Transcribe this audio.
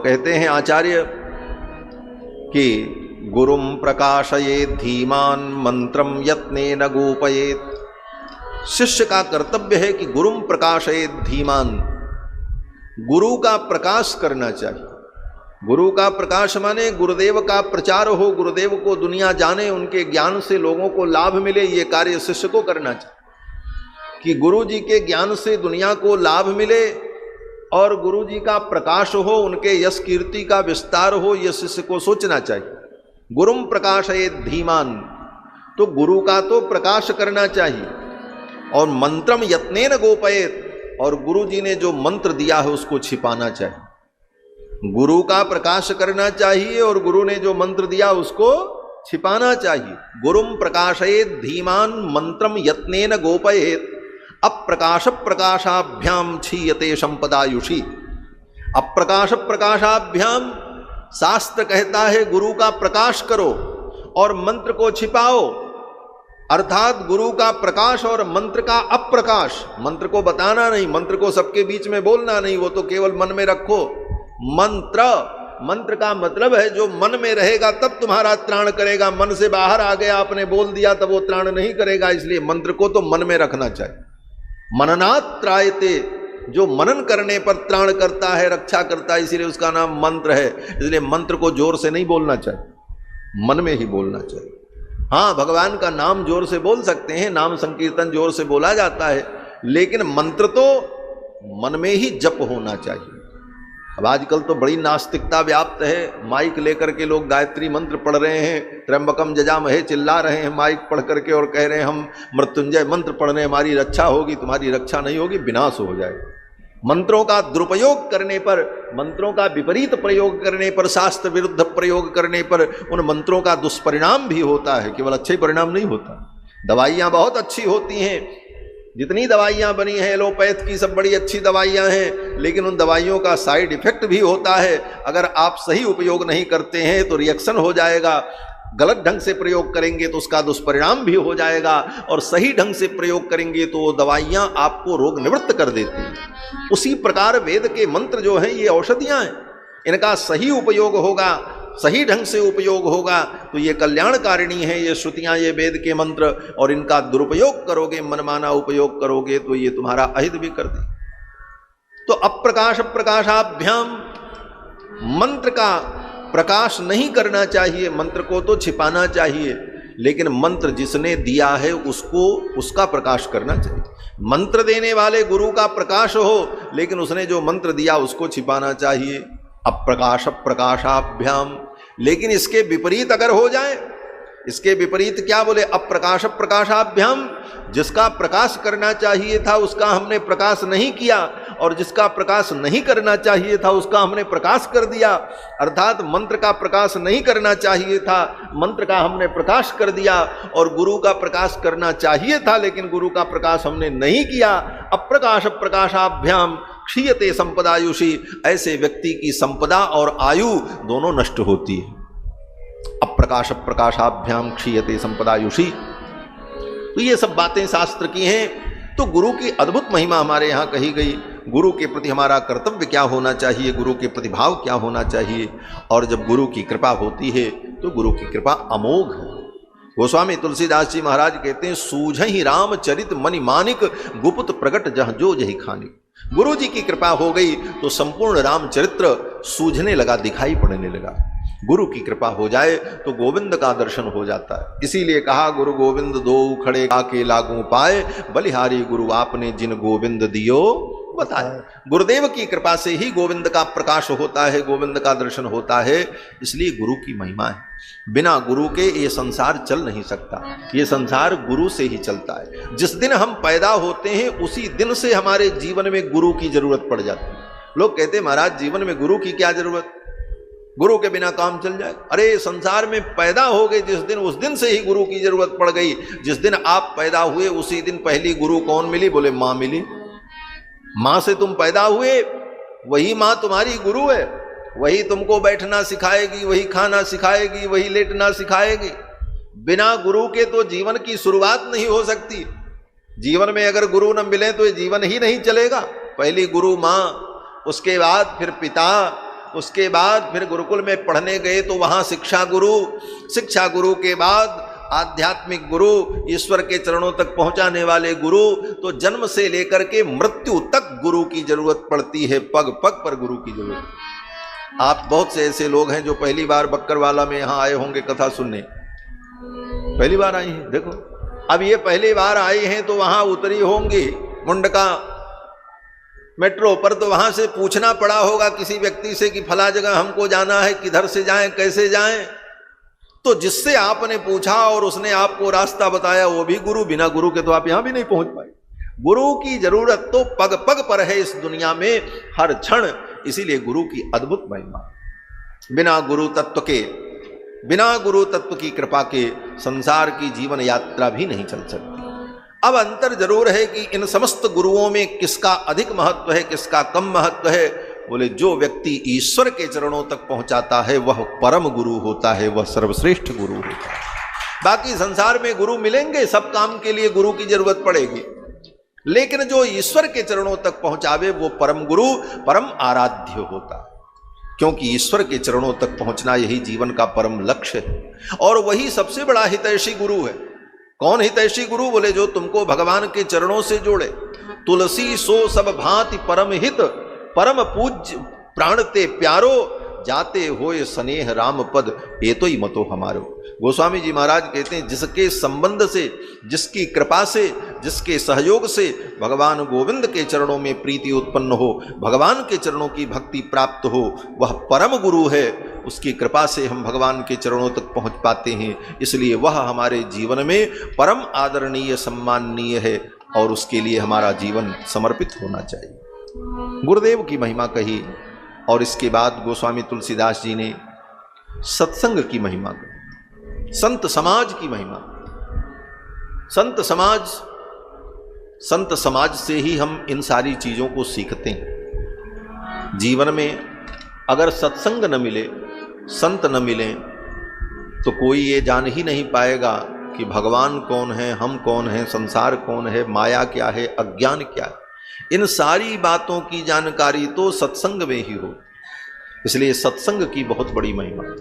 कहते हैं आचार्य कि गुरुम प्रकाशयेत धीमान मंत्रम यत्नेन गोपयेत। शिष्य का कर्तव्य है कि गुरुम प्रकाशयेत धीमान, गुरु का प्रकाश करना चाहिए। गुरु का प्रकाश माने गुरुदेव का प्रचार हो, गुरुदेव को दुनिया जाने, उनके ज्ञान से लोगों को लाभ मिले, ये कार्य शिष्य को करना चाहिए। कि गुरु जी के ज्ञान से दुनिया को लाभ मिले और गुरु जी का प्रकाश हो, उनके यश कीर्ति का विस्तार हो, यह शिष्य को सोचना चाहिए। गुरुम प्रकाशयेत धीमान, तो गुरु का तो प्रकाश करना चाहिए। और मंत्रम यत्नेन गोपयेत, और गुरु जी ने जो मंत्र दिया है उसको छिपाना चाहिए। गुरु का प्रकाश करना चाहिए और गुरु ने जो मंत्र दिया उसको छिपाना चाहिए। गुरुम प्रकाशयेत धीमान मंत्रम यत्नेन गोपयेत अप्रकाश प्रकाशाभ्याम क्षीयते संपदायुषी। अप्रकाश प्रकाशाभ्याम, शास्त्र कहता है गुरु का प्रकाश करो और मंत्र को छिपाओ, अर्थात गुरु का प्रकाश और मंत्र का अप्रकाश। मंत्र को बताना नहीं, मंत्र को सबके बीच में बोलना नहीं, वो तो केवल मन में रखो। मंत्र का मतलब है जो मन में रहेगा तब तुम्हारा त्राण करेगा। मन से बाहर आ गया, आपने बोल दिया, तब वो त्राण नहीं करेगा। इसलिए मंत्र को तो मन में रखना चाहिए। मननात् त्रायते, जो मनन करने पर त्राण करता है, रक्षा करता है, इसीलिए उसका नाम मंत्र है। इसलिए मंत्र को जोर से नहीं बोलना चाहिए, मन में ही बोलना चाहिए। हाँ, भगवान का नाम जोर से बोल सकते हैं, नाम संकीर्तन जोर से बोला जाता है, लेकिन मंत्र तो मन में ही जप होना चाहिए। अब आजकल तो बड़ी नास्तिकता व्याप्त है, माइक लेकर के लोग गायत्री मंत्र पढ़ रहे हैं, त्र्यंबकम जजामहे चिल्ला रहे हैं माइक पढ़ करके और कह रहे हैं हम मृत्युंजय मंत्र पढ़ने हमारी रक्षा होगी। तुम्हारी रक्षा नहीं होगी, विनाश हो जाएगा। मंत्रों का दुरुपयोग करने पर, मंत्रों का विपरीत प्रयोग करने पर, शास्त्र विरुद्ध प्रयोग करने पर उन मंत्रों का दुष्परिणाम भी होता है, केवल अच्छे परिणाम नहीं होता। दवाइयाँ बहुत अच्छी होती हैं, जितनी दवाइयाँ बनी हैं एलोपैथ की, सब बड़ी अच्छी दवाइयाँ हैं, लेकिन उन दवाइयों का साइड इफेक्ट भी होता है। अगर आप सही उपयोग नहीं करते हैं तो रिएक्शन हो जाएगा, गलत ढंग से प्रयोग करेंगे तो उसका दुष्परिणाम भी हो जाएगा, और सही ढंग से प्रयोग करेंगे तो दवाइयाँ आपको रोग निवृत्त कर देती हैं। उसी प्रकार वेद के मंत्र जो हैं ये औषधियाँ हैं, इनका सही उपयोग होगा, सही ढंग से उपयोग होगा तो ये कल्याणकारिणी है ये श्रुतियाँ, ये वेद के मंत्र। और इनका दुरुपयोग करोगे, मनमाना उपयोग करोगे तो ये तुम्हारा अहित भी कर दे। तो अप्रकाश प्रकाशाभ्याम, मंत्र का प्रकाश नहीं करना चाहिए, मंत्र को तो छिपाना चाहिए, लेकिन मंत्र जिसने दिया है उसको, उसका प्रकाश करना चाहिए। मंत्र देने वाले गुरु का प्रकाश हो, लेकिन उसने जो मंत्र दिया उसको छिपाना चाहिए। अप्रकाश प्रकाशाभ्याम, लेकिन इसके विपरीत अगर हो जाए, इसके विपरीत क्या बोले, अप्रकाश प्रकाशाभ्याम, जिसका प्रकाश करना चाहिए था उसका हमने प्रकाश नहीं किया, और जिसका प्रकाश नहीं करना चाहिए था उसका हमने प्रकाश कर दिया। अर्थात मंत्र का प्रकाश नहीं करना चाहिए था, मंत्र का हमने प्रकाश कर दिया, और गुरु का प्रकाश करना चाहिए था लेकिन गुरु का प्रकाश हमने नहीं किया। अप्रकाश प्रकाशाभ्याम क्षीयते संपदायुषी, ऐसे व्यक्ति की संपदा और आयु दोनों नष्ट होती है। अप्रकाश प्रकाशाभ्याम क्षीयते संपदायुषी। तो ये सब बातें शास्त्र की हैं। तो गुरु की अद्भुत महिमा हमारे यहाँ कही गई। गुरु के प्रति हमारा कर्तव्य क्या होना चाहिए, गुरु के प्रति भाव क्या होना चाहिए, और जब गुरु की कृपा होती है तो गुरु की कृपा अमोघ है। गोस्वामी तुलसीदास जी महाराज कहते हैं, सूझहि राम चरित मनि मानिक गुप्त प्रगट जह जो जही खानिक। गुरु जी की कृपा हो गई तो संपूर्ण रामचरित्र सूझने लगा, दिखाई पड़ने लगा। गुरु की कृपा हो जाए तो गोविंद का दर्शन हो जाता है। इसीलिए कहा, गुरु गोविंद दो खड़े आके लागू पाए, बलिहारी गुरु आपने जिन गोविंद दियो बताए। गुरुदेव की कृपा से ही गोविंद का प्रकाश होता है, गोविंद का दर्शन होता है। इसलिए गुरु की महिमा है। बिना गुरु के ये संसार चल नहीं सकता, ये संसार गुरु से ही चलता है। जिस दिन हम पैदा होते हैं उसी दिन से हमारे जीवन में गुरु की जरूरत पड़ जाती है। लोग कहते हैं महाराज जीवन में गुरु की क्या जरूरत, गुरु के बिना काम चल जाए। अरे संसार में पैदा हो गए जिस दिन, उस दिन से ही गुरु की जरूरत पड़ गई। जिस दिन आप पैदा हुए उसी दिन पहली गुरु कौन मिली, बोले माँ मिली। माँ से तुम पैदा हुए, वही माँ तुम्हारी गुरु है, वही तुमको बैठना सिखाएगी, वही खाना सिखाएगी, वही लेटना सिखाएगी। बिना गुरु के तो जीवन की शुरुआत नहीं हो सकती। जीवन में अगर गुरु न मिले तो जीवन ही नहीं चलेगा। पहली गुरु माँ, उसके बाद फिर पिता, उसके बाद फिर गुरुकुल में पढ़ने गए तो वहाँ शिक्षा गुरु के बाद आध्यात्मिक गुरु, ईश्वर के चरणों तक पहुंचाने वाले गुरु। तो जन्म से लेकर के मृत्यु तक गुरु की जरूरत पड़ती है, पग पग पर गुरु की जरूरत। आप बहुत से ऐसे लोग हैं जो पहली बार बक्करवाला में यहाँ आए होंगे कथा सुनने, पहली बार आई हैं। देखो अब ये पहली बार आई हैं तो वहां उतरी होंगी मुंडका मेट्रो पर, तो वहां से पूछना पड़ा होगा किसी व्यक्ति से कि फला जगह हमको जाना है, किधर से जाएं, कैसे जाएं। तो जिससे आपने पूछा और उसने आपको रास्ता बताया वो भी गुरु, बिना गुरु के तो आप यहां भी नहीं पहुंच पाए। गुरु की जरूरत तो पग पग पर है इस दुनिया में, हर क्षण। इसीलिए गुरु की अद्भुत महिमा। बिना गुरु तत्व की कृपा के संसार की जीवन यात्रा भी नहीं चल सकती। अब अंतर जरूर है कि इन समस्त गुरुओं में किसका अधिक महत्व है, किसका कम महत्व है। बोले जो व्यक्ति ईश्वर के चरणों तक पहुंचाता है वह परम गुरु होता है, वह सर्वश्रेष्ठ गुरु होता है। बाकी संसार में गुरु मिलेंगे, सब काम के लिए गुरु की जरूरत पड़ेगी, लेकिन जो ईश्वर के चरणों तक पहुंचावे वो परम गुरु, परम आराध्य होता है। क्योंकि ईश्वर के चरणों तक पहुंचना यही जीवन का परम लक्ष्य है, और वही सबसे बड़ा हितैषी गुरु है। कौन हितैषी गुरु? बोले जो तुमको भगवान के चरणों से जोड़े। तुलसी सो सब भांति परम हित, परम पूज्य प्राण ते प्यारो, जाते होए स्नेह राम पद, ये तो ही मतो हमारो। गोस्वामी जी महाराज कहते हैं जिसके संबंध से, जिसकी कृपा से, जिसके सहयोग से भगवान गोविंद के चरणों में प्रीति उत्पन्न हो, भगवान के चरणों की भक्ति प्राप्त हो, वह परम गुरु है। उसकी कृपा से हम भगवान के चरणों तक पहुंच पाते हैं। इसलिए वह हमारे जीवन में परम आदरणीय, सम्माननीय है, और उसके लिए हमारा जीवन समर्पित होना चाहिए। गुरुदेव की महिमा कही, और इसके बाद गोस्वामी तुलसीदास जी ने सत्संग की महिमा कही, संत समाज की महिमा। संत समाज से ही हम इन सारी चीजों को सीखते हैं। जीवन में अगर सत्संग न मिले, संत न मिले, तो कोई ये जान ही नहीं पाएगा कि भगवान कौन है, हम कौन हैं, संसार कौन है, माया क्या है, अज्ञान क्या है। इन सारी बातों की जानकारी तो सत्संग में ही हो। इसलिए सत्संग की बहुत बड़ी महिमा।